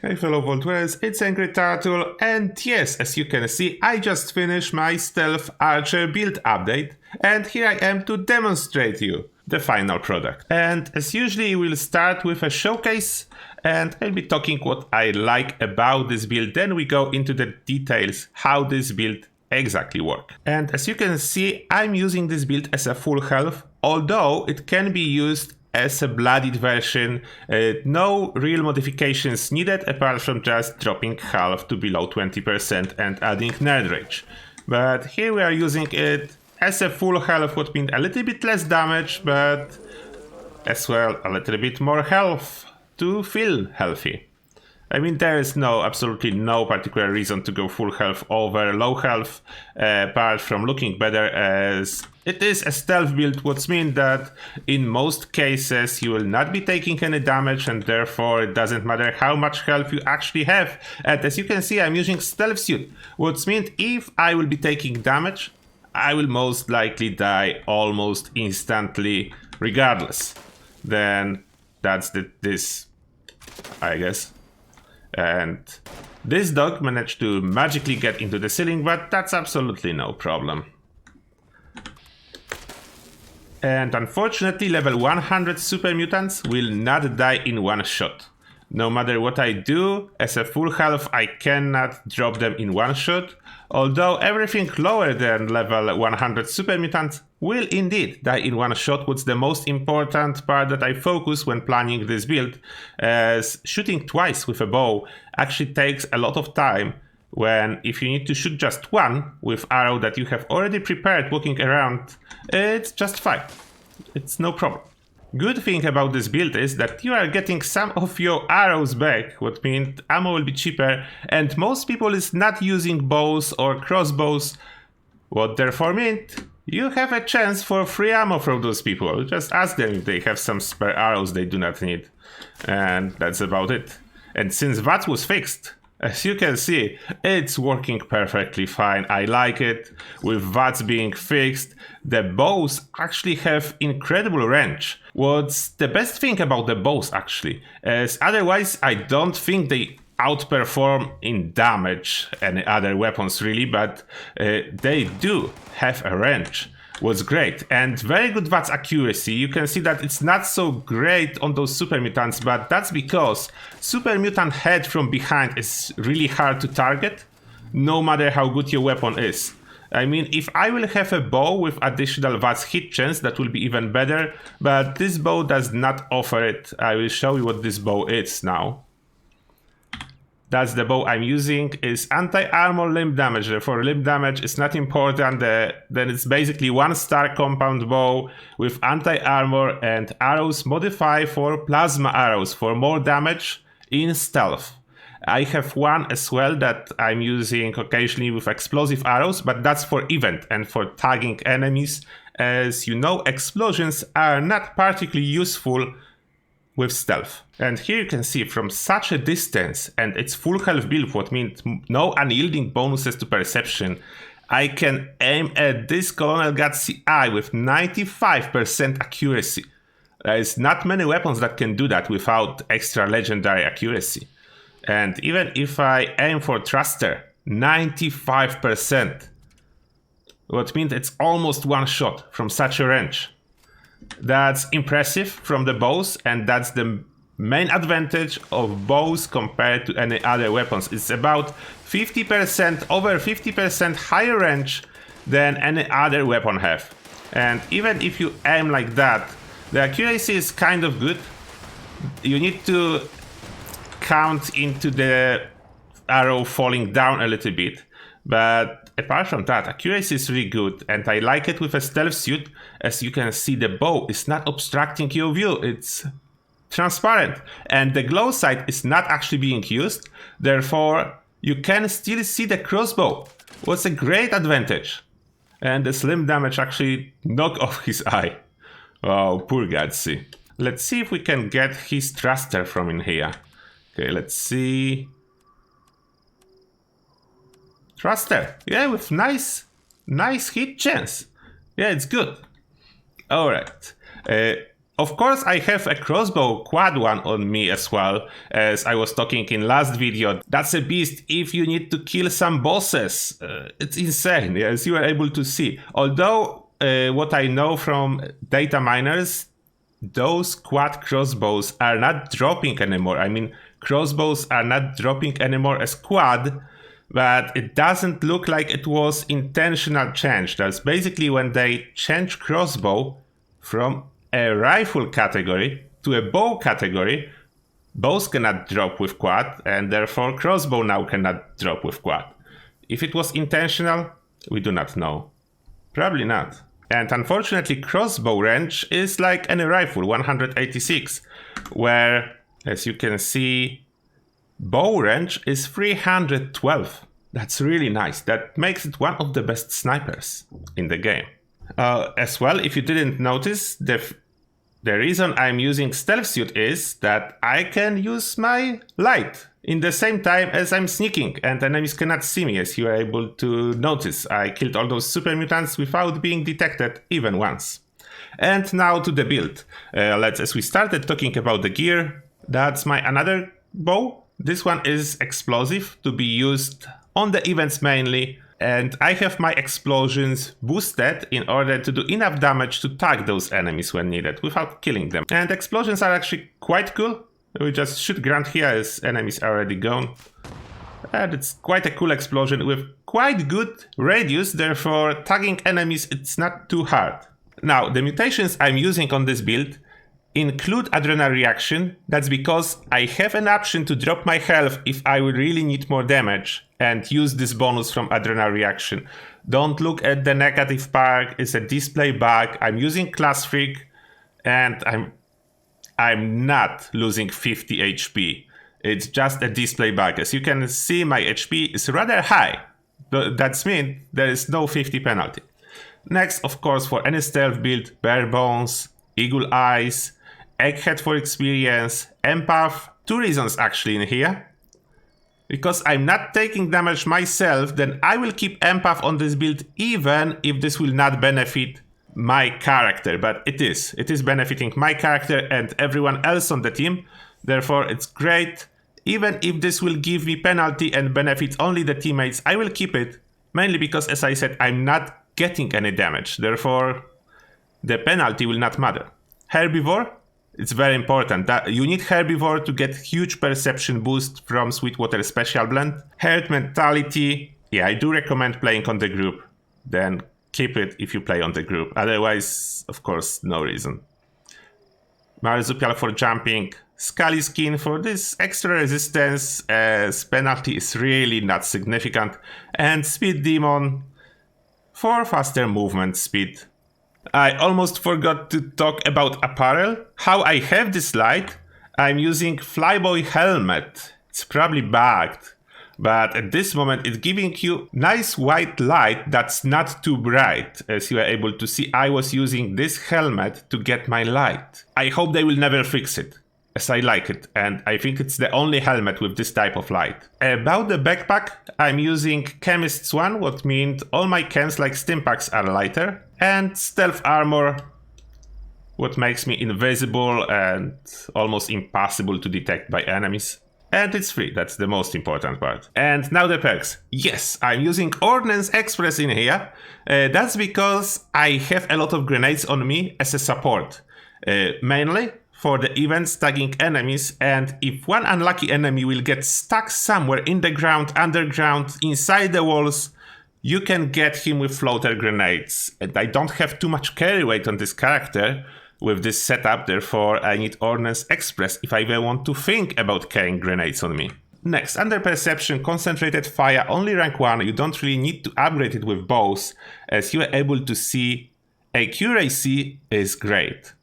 Hey fellow Vault Dwellers, it's Angry Turtle, and yes, as you can see, I just finished my Stealth Archer build update, and here I am to demonstrate you the final product. And as usually, we'll start with a showcase, and I'll be talking what I like about this build, then we go into the details, how this build exactly works. And as you can see, I'm using this build as a full health, although it can be used as a bloodied version. No real modifications needed apart from just dropping health to below 20% and adding nerd rage. But here we are using it as a full health, what means a little bit less damage, but as well a little bit more health to feel healthy. I mean, there is absolutely no particular reason to go full health over low health, apart from looking better, as it is a stealth build, which means that in most cases you will not be taking any damage, and therefore it doesn't matter how much health you actually have. And as you can see, I'm using stealth suit, which means if I will be taking damage, I will most likely die almost instantly regardless. Then that's this, I guess. And this dog managed to magically get into the ceiling, but that's absolutely no problem. And unfortunately, level 100 super mutants will not die in one shot. No matter what I do, as a full health I cannot drop them in one shot, although everything lower than level 100 super mutants will indeed die in one shot, which is the most important part that I focus when planning this build, as shooting twice with a bow actually takes a lot of time, when if you need to shoot just one with arrow that you have already prepared walking around, it's just fine. It's no problem. Good thing about this build is that you are getting some of your arrows back, what means ammo will be cheaper, and most people is not using bows or crossbows, what therefore means you have a chance for free ammo from those people. Just ask them if they have some spare arrows they do not need, and that's about it. And since that was fixed, as you can see, it's working perfectly fine. I like it. With VATS being fixed, the bows actually have incredible range. What's the best thing about the bows actually, as otherwise I don't think they outperform in damage any other weapons really, but they do have a range. Was great, and very good VATS accuracy. You can see that it's not so great on those super mutants, but that's because super mutant head from behind is really hard to target, no matter how good your weapon is. I mean, if I will have a bow with additional VATS hit chance, that will be even better, but this bow does not offer it. I will show you what this bow is now. That's the bow I'm using, is anti-armor limb damage, therefore limb damage is not important, then it's basically 1-star compound bow with anti-armor, and arrows modify for plasma arrows for more damage in stealth. I have one as well that I'm using occasionally with explosive arrows, but that's for event and for tagging enemies. As you know, explosions are not particularly useful with stealth. And here you can see from such a distance, and it's full health build, what means no unyielding bonuses to perception, I can aim at this Colonel Gutsy eye with 95% accuracy. There is not many weapons that can do that without extra legendary accuracy. And even if I aim for Thruster, 95%, what means it's almost one shot from such a range. That's impressive from the bows, and that's the main advantage of bows compared to any other weapons. It's about 50%, over 50% higher range than any other weapon have. And even if you aim like that, the accuracy is kind of good. You need to count into the arrow falling down a little bit, but apart from that, accuracy is really good, and I like it with a stealth suit. As you can see, the bow is not obstructing your view, it's transparent, and the glow sight is not actually being used, therefore you can still see the crossbow. What's a great advantage. And the slim damage actually knocked off his eye. Oh, poor Gutsy. Let's see if we can get his thruster from in here. Okay, let's see. Thruster, yeah, with nice hit chance. Yeah, it's good. Alright. Of course, I have a crossbow quad one on me as well, as I was talking in last video. That's a beast if you need to kill some bosses. It's insane, as you are able to see. Although, what I know from data miners, those quad crossbows are not dropping anymore. I mean, crossbows are not dropping anymore as quad, but it doesn't look like it was intentional change. That's basically when they change crossbow from a rifle category to a bow category, bows cannot drop with quad, and therefore crossbow now cannot drop with quad. If it was intentional, we do not know. Probably not. And unfortunately, crossbow range is like any rifle, 186, where, as you can see, bow range is 312. That's really nice. That makes it one of the best snipers in the game. As well, if you didn't notice, the reason I'm using stealth suit is that I can use my light in the same time as I'm sneaking, and enemies cannot see me, as you are able to notice. I killed all those super mutants without being detected even once. And now to the build. As we started talking about the gear, that's my another bow. This one is explosive to be used on the events mainly, and I have my explosions boosted in order to do enough damage to tag those enemies when needed without killing them. And explosions are actually quite cool. We just shoot ground here as enemies are already gone. And it's quite a cool explosion with quite good radius, therefore tagging enemies it's not too hard. Now, the mutations I'm using on this build include adrenal reaction. That's because I have an option to drop my health if I will really need more damage and use this bonus from adrenal reaction. Don't look at the negative perk, it's a display bug. I'm using class freak and I'm not losing 50 HP. It's just a display bug. As you can see, my HP is rather high. That means there is no 50 penalty. Next, of course, for any stealth build, bare bones, eagle eyes, egghead for experience, empath. Two reasons actually in here. Because I'm not taking damage myself, then I will keep empath on this build even if this will not benefit my character. But it is benefiting my character and everyone else on the team. Therefore, it's great. Even if this will give me penalty and benefit only the teammates, I will keep it. Mainly because, as I said, I'm not getting any damage. Therefore, the penalty will not matter. Herbivore, it's very important. You need Herbivore to get huge perception boost from Sweetwater Special Blend. Herd Mentality, yeah, I do recommend playing on the group. Then keep it if you play on the group. Otherwise, of course, no reason. Marsupial for jumping. Scully Skin for this extra resistance, as penalty is really not significant. And Speed Demon for faster movement speed. I almost forgot to talk about apparel. How I have this light, I'm using Flyboy helmet. It's probably bugged, but at this moment it's giving you nice white light that's not too bright. As you are able to see, I was using this helmet to get my light. I hope they will never fix it, as I like it, and I think it's the only helmet with this type of light. About the backpack, I'm using Chemist's one, what means all my chems like Stimpaks are lighter, and Stealth Armor, what makes me invisible and almost impossible to detect by enemies. And it's free, that's the most important part. And now the perks. Yes, I'm using Ordnance Express in here. That's because I have a lot of grenades on me as a support. Mainly for the events tagging enemies, and if one unlucky enemy will get stuck somewhere in the ground, underground, inside the walls, you can get him with floater grenades. And I don't have too much carry weight on this character with this setup, therefore I need Ordnance Express if I ever want to think about carrying grenades on me. Next, under Perception, Concentrated Fire, only rank 1, you don't really need to upgrade it with bows, as you are able to see accuracy is great.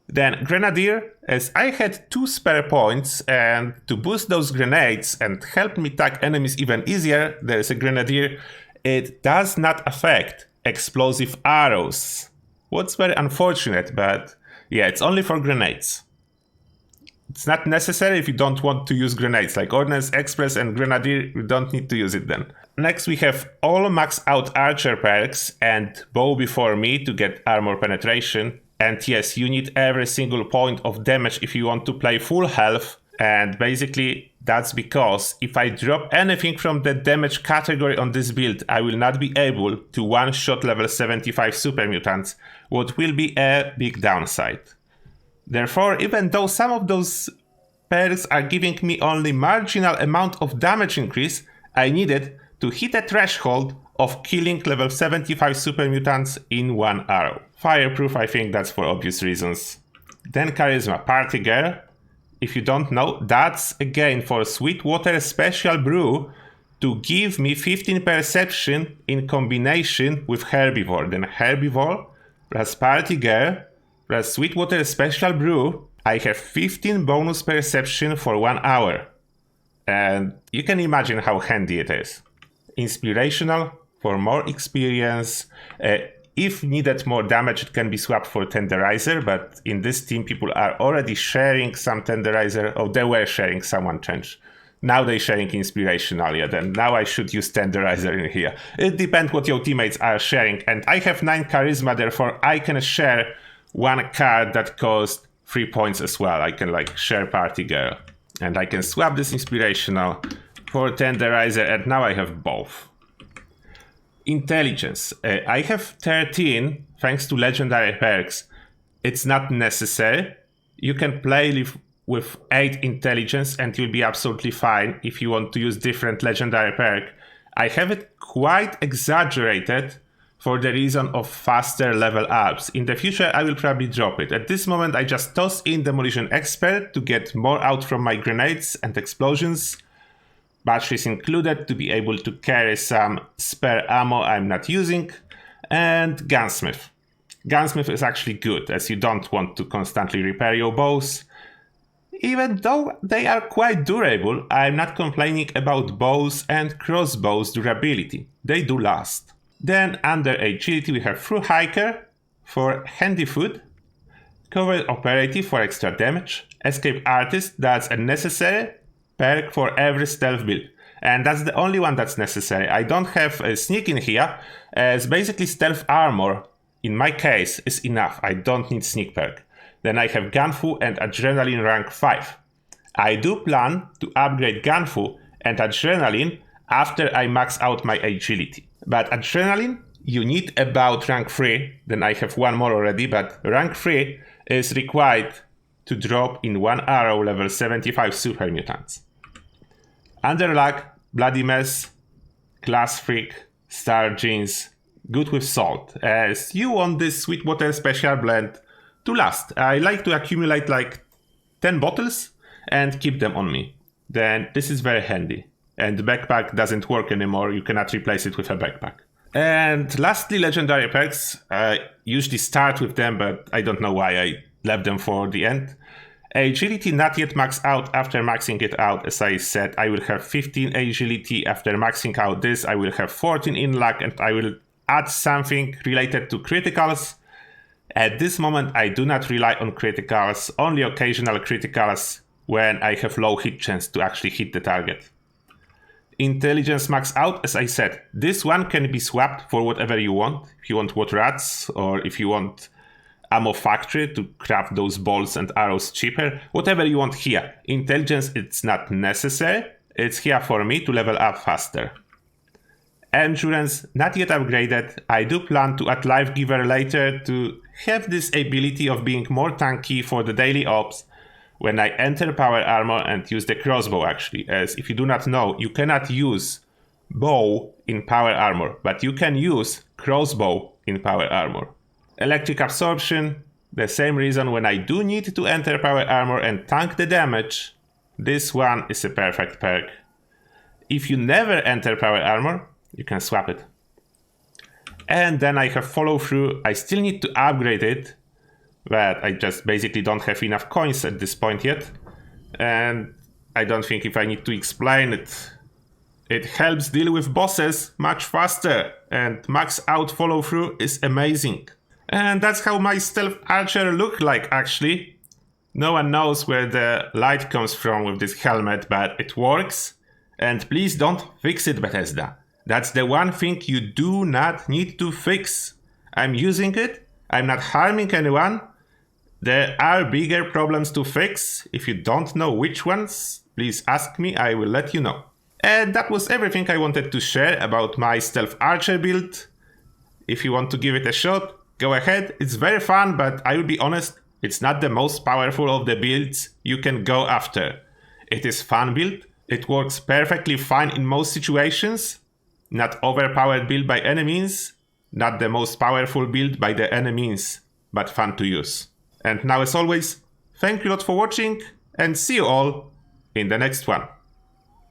Then Grenadier, as I had 2 spare points, and to boost those grenades and help me tag enemies even easier, there is a Grenadier. It does not affect explosive arrows. What's very unfortunate, but yeah, it's only for grenades. It's not necessary if you don't want to use grenades, like Ordnance Express and Grenadier, you don't need to use it then. Next we have all max out archer perks and bow before me to get armor penetration, And yes, you need every single point of damage if you want to play full health. And basically, that's because if I drop anything from the damage category on this build, I will not be able to one-shot level 75 super mutants, what will be a big downside. Therefore, even though some of those perks are giving me only marginal amount of damage increase, I needed to hit a threshold of killing level 75 super mutants in one arrow. Fireproof, I think that's for obvious reasons. Then Charisma, Party Girl. If you don't know, that's again for Sweetwater Special Brew to give me 15 perception in combination with Herbivore. Then Herbivore plus Party Girl plus Sweetwater Special Brew, I have 15 bonus perception for 1 hour. And you can imagine how handy it is. Inspirational for more experience. If needed more damage, it can be swapped for Tenderizer, but in this team, people are already sharing some Tenderizer. Oh, they were sharing, someone changed. Now they're sharing Inspirational, yeah, then now I should use Tenderizer in here. It depends what your teammates are sharing, and I have 9 Charisma, therefore I can share 1 card that costs 3 points as well. I can like share Party Girl. And I can swap this Inspirational for Tenderizer, and now I have both. Intelligence. I have 13 thanks to legendary perks. It's not necessary. You can play with 8 intelligence and you'll be absolutely fine if you want to use different legendary perk. I have it quite exaggerated for the reason of faster level ups. In the future, I will probably drop it. At this moment, I just toss in Demolition Expert to get more out from my grenades and explosions. Batteries included to be able to carry some spare ammo I'm not using. And Gunsmith. Gunsmith is actually good, as you don't want to constantly repair your bows. Even though they are quite durable, I'm not complaining about bows and crossbows durability. They do last. Then under agility we have Through Hiker for handy food. Covert Operative for extra damage. Escape Artist, that's a necessary perk for every stealth build. And that's the only one that's necessary. I don't have a sneak in here, as basically stealth armor, in my case, is enough. I don't need sneak perk. Then I have Gunfu and Adrenaline rank 5. I do plan to upgrade Gunfu and Adrenaline after I max out my agility. But Adrenaline, you need about rank 3, then I have 1 more already, but rank 3 is required to drop in 1 arrow level 75 super mutants. Underluck, Bloody Mess, Class Freak, Star Jeans, good with salt, as you want this Sweetwater Special Blend to last. I like to accumulate like 10 bottles and keep them on me. Then this is very handy. And the backpack doesn't work anymore, you cannot replace it with a backpack. And lastly, legendary perks. I usually start with them, but I don't know why I left them for the end. Agility not yet maxed out. After maxing it out, as I said, I will have 15 agility. After maxing out this, I will have 14 in luck, and I will add something related to criticals. At this moment, I do not rely on criticals, only occasional criticals when I have low hit chance to actually hit the target. Intelligence max out, as I said, this one can be swapped for whatever you want. If you want Water Rats, or if you want Ammo Factory to craft those bolts and arrows cheaper, whatever you want here. Intelligence, it's not necessary. It's here for me to level up faster. Endurance, not yet upgraded. I do plan to add Life Giver later to have this ability of being more tanky for the daily ops when I enter power armor and use the crossbow actually, as if you do not know, you cannot use bow in power armor, but you can use crossbow in power armor. Electric Absorption, the same reason when I do need to enter power armor and tank the damage, this one is a perfect perk. If you never enter power armor, you can swap it. And then I have Follow Through. I still need to upgrade it, but I just basically don't have enough coins at this point yet. And I don't think if I need to explain it. It helps deal with bosses much faster, and max out Follow Through is amazing. And that's how my Stealth Archer look like actually. No one knows where the light comes from with this helmet, but it works. And please don't fix it, Bethesda. That's the one thing you do not need to fix. I'm using it, I'm not harming anyone, There are bigger problems to fix. If you don't know which ones, please ask me, I will let you know. And that was everything I wanted to share about my Stealth Archer build. If you want to give it a shot, go ahead. It's very fun, but I will be honest, it's not the most powerful of the builds you can go after. It is fun build, it works perfectly fine in most situations, not overpowered build by any means, not the most powerful build by the any means, but fun to use. And now as always, thank you a lot for watching, and see you all in the next one.